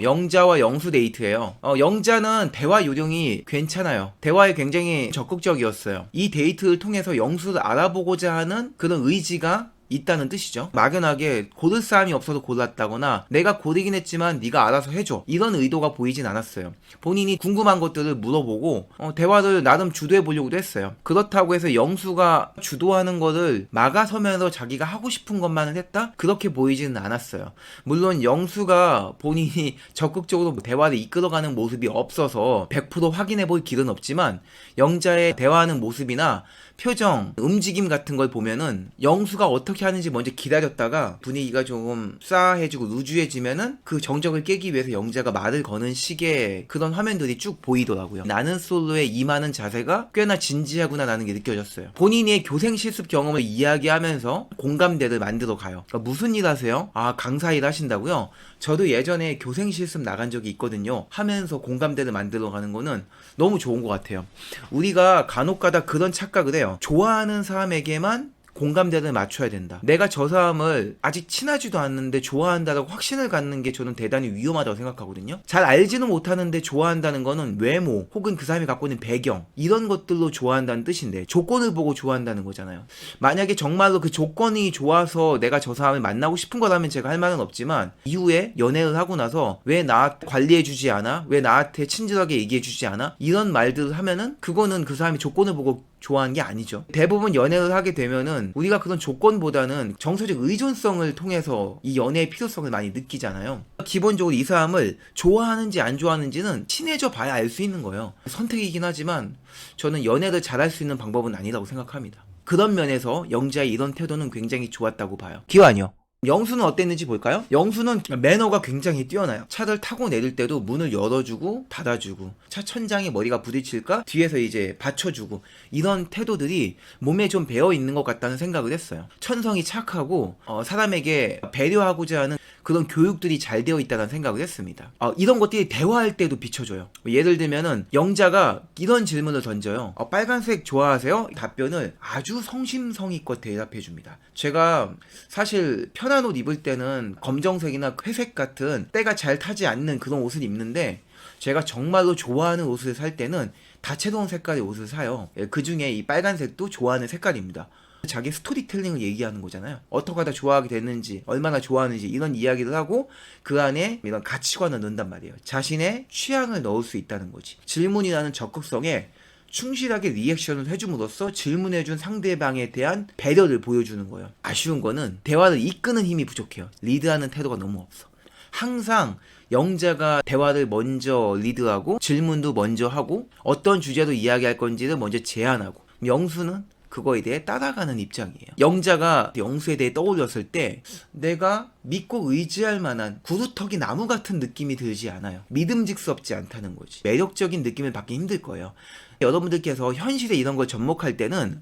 영자와 영수 데이트예요. 영자는 대화 요령이 괜찮아요. 대화에 굉장히 적극적이었어요. 이 데이트를 통해서 영수를 알아보고자 하는 그런 의지가 있다는 뜻이죠. 막연하게 고를 사람이 없어서 골랐다거나 내가 고르긴 했지만 네가 알아서 해줘, 이런 의도가 보이진 않았어요. 본인이 궁금한 것들을 물어보고 대화를 나름 주도해 보려고도 했어요. 그렇다고 해서 영수가 주도하는 거를 막아서면서 자기가 하고 싶은 것만을 했다? 그렇게 보이지는 않았어요. 물론 영수가 본인이 적극적으로 대화를 이끌어가는 모습이 없어서 100% 확인해 볼 길은 없지만 영자의 대화하는 모습이나 표정, 움직임 같은 걸 보면은 영수가 어떻게 하는지 먼저 기다렸다가 분위기가 조금 싸해지고 루즈해지면은 그 정적을 깨기 위해서 영자가 말을 거는 식의 그런 화면들이 쭉 보이더라고요. 나는 솔로에 임하는 자세가 꽤나 진지하구나 라는 게 느껴졌어요. 본인의 교생 실습 경험을 이야기하면서 공감대를 만들어 가요. 그러니까 무슨 일 하세요? 아, 강사 일 하신다고요? 저도 예전에 교생 실습 나간 적이 있거든요. 하면서 공감대를 만들어 가는 거는 너무 좋은 것 같아요. 우리가 간혹가다 그런 착각을 해요. 좋아하는 사람에게만 공감대를 맞춰야 된다. 내가 저 사람을 아직 친하지도 않는데 좋아한다라고 확신을 갖는 게 저는 대단히 위험하다고 생각하거든요. 잘 알지는 못하는데 좋아한다는 거는 외모 혹은 그 사람이 갖고 있는 배경, 이런 것들로 좋아한다는 뜻인데 조건을 보고 좋아한다는 거잖아요. 만약에 정말로 그 조건이 좋아서 내가 저 사람을 만나고 싶은 거라면 제가 할 말은 없지만 이후에 연애를 하고 나서 왜 나 관리해주지 않아? 왜 나한테 친절하게 얘기해주지 않아? 이런 말들을 하면은 그거는 그 사람이 조건을 보고 좋아하는 게 아니죠. 대부분 연애를 하게 되면은 우리가 그런 조건보다는 정서적 의존성을 통해서 이 연애의 필요성을 많이 느끼잖아요. 기본적으로 이 사람을 좋아하는지 안 좋아하는지는 친해져 봐야 알 수 있는 거예요. 선택이긴 하지만 저는 연애를 잘할 수 있는 방법은 아니라고 생각합니다. 그런 면에서 영자의 이런 태도는 굉장히 좋았다고 봐요. 기완이요. 영수는 어땠는지 볼까요? 영수는 매너가 굉장히 뛰어나요. 차를 타고 내릴 때도 문을 열어주고 닫아주고, 차 천장에 머리가 부딪힐까 뒤에서 이제 받쳐주고, 이런 태도들이 몸에 좀 배어있는 것 같다는 생각을 했어요. 천성이 착하고 사람에게 배려하고자 하는 그런 교육들이 잘 되어 있다는 생각을 했습니다. 이런 것들이 대화할 때도 비춰줘요. 예를 들면은 영자가 이런 질문을 던져요. 빨간색 좋아하세요? 답변을 아주 성심성의껏 대답해줍니다. 제가 사실 편한 옷 입을 때는 검정색이나 회색 같은 때가 잘 타지 않는 그런 옷을 입는데, 제가 정말로 좋아하는 옷을 살 때는 다채로운 색깔의 옷을 사요. 그 중에 이 빨간색도 좋아하는 색깔입니다. 자기 스토리텔링을 얘기하는 거잖아요. 어떻게 하다 좋아하게 됐는지, 얼마나 좋아하는지, 이런 이야기를 하고 그 안에 이런 가치관을 넣는단 말이에요. 자신의 취향을 넣을 수 있다는 거지. 질문이라는 적극성에 충실하게 리액션을 해줌으로써 질문해준 상대방에 대한 배려를 보여주는 거예요. 아쉬운 거는 대화를 이끄는 힘이 부족해요. 리드하는 태도가 너무 없어. 항상 영자가 대화를 먼저 리드하고 질문도 먼저 하고 어떤 주제로 이야기할 건지를 먼저 제안하고, 영수는 그거에 대해 따라가는 입장이에요. 영자가 영수에 대해 떠올렸을 때 내가 믿고 의지할 만한 구루터기 나무 같은 느낌이 들지 않아요. 믿음직스럽지 않다는 거지. 매력적인 느낌을 받기 힘들 거예요. 여러분들께서 현실에 이런 걸 접목할 때는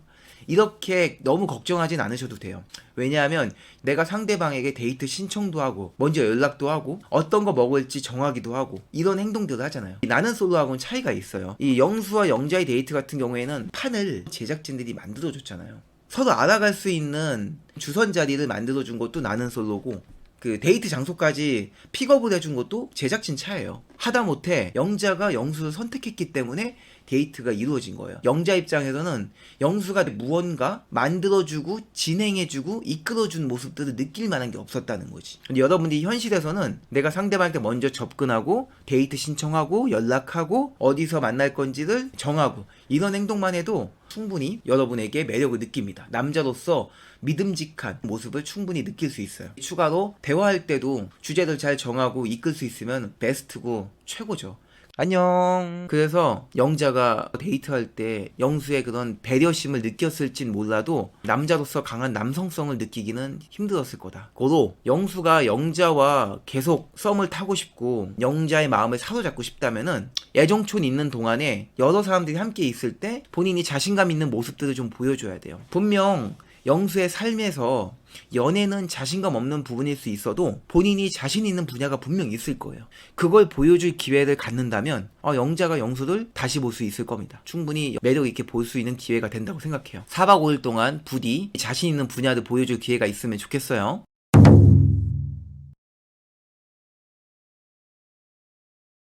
이렇게 너무 걱정하진 않으셔도 돼요. 왜냐하면 내가 상대방에게 데이트 신청도 하고 먼저 연락도 하고 어떤 거 먹을지 정하기도 하고 이런 행동들을 하잖아요. 나는 솔로하고는 차이가 있어요. 이 영수와 영자의 데이트 같은 경우에는 판을 제작진들이 만들어줬잖아요. 서로 알아갈 수 있는 주선 자리를 만들어준 것도 나는 솔로고, 그 데이트 장소까지 픽업을 해준 것도 제작진 차예요. 하다못해 영자가 영수를 선택했기 때문에 데이트가 이루어진 거예요. 영자 입장에서는 영수가 무언가 만들어주고 진행해주고 이끌어준 모습들을 느낄 만한 게 없었다는 거지. 근데 여러분들이 현실에서는 내가 상대방한테 먼저 접근하고 데이트 신청하고 연락하고 어디서 만날 건지를 정하고 이런 행동만 해도 충분히 여러분에게 매력을 느낍니다. 남자로서 믿음직한 모습을 충분히 느낄 수 있어요. 추가로 대화할 때도 주제를 잘 정하고 이끌 수 있으면 베스트고 최고죠. 안녕. 그래서 영자가 데이트할 때 영수의 그런 배려심을 느꼈을진 몰라도 남자로서 강한 남성성을 느끼기는 힘들었을 거다. 고로 영수가 영자와 계속 썸을 타고 싶고 영자의 마음을 사로잡고 싶다면은 애정촌 있는 동안에 여러 사람들이 함께 있을 때 본인이 자신감 있는 모습들을 좀 보여줘야 돼요. 분명 영수의 삶에서 연애는 자신감 없는 부분일 수 있어도 본인이 자신 있는 분야가 분명 있을 거예요. 그걸 보여줄 기회를 갖는다면 영자가 영수를 다시 볼 수 있을 겁니다. 충분히 매력 있게 볼 수 있는 기회가 된다고 생각해요. 4박 5일 동안 부디 자신 있는 분야를 보여줄 기회가 있으면 좋겠어요.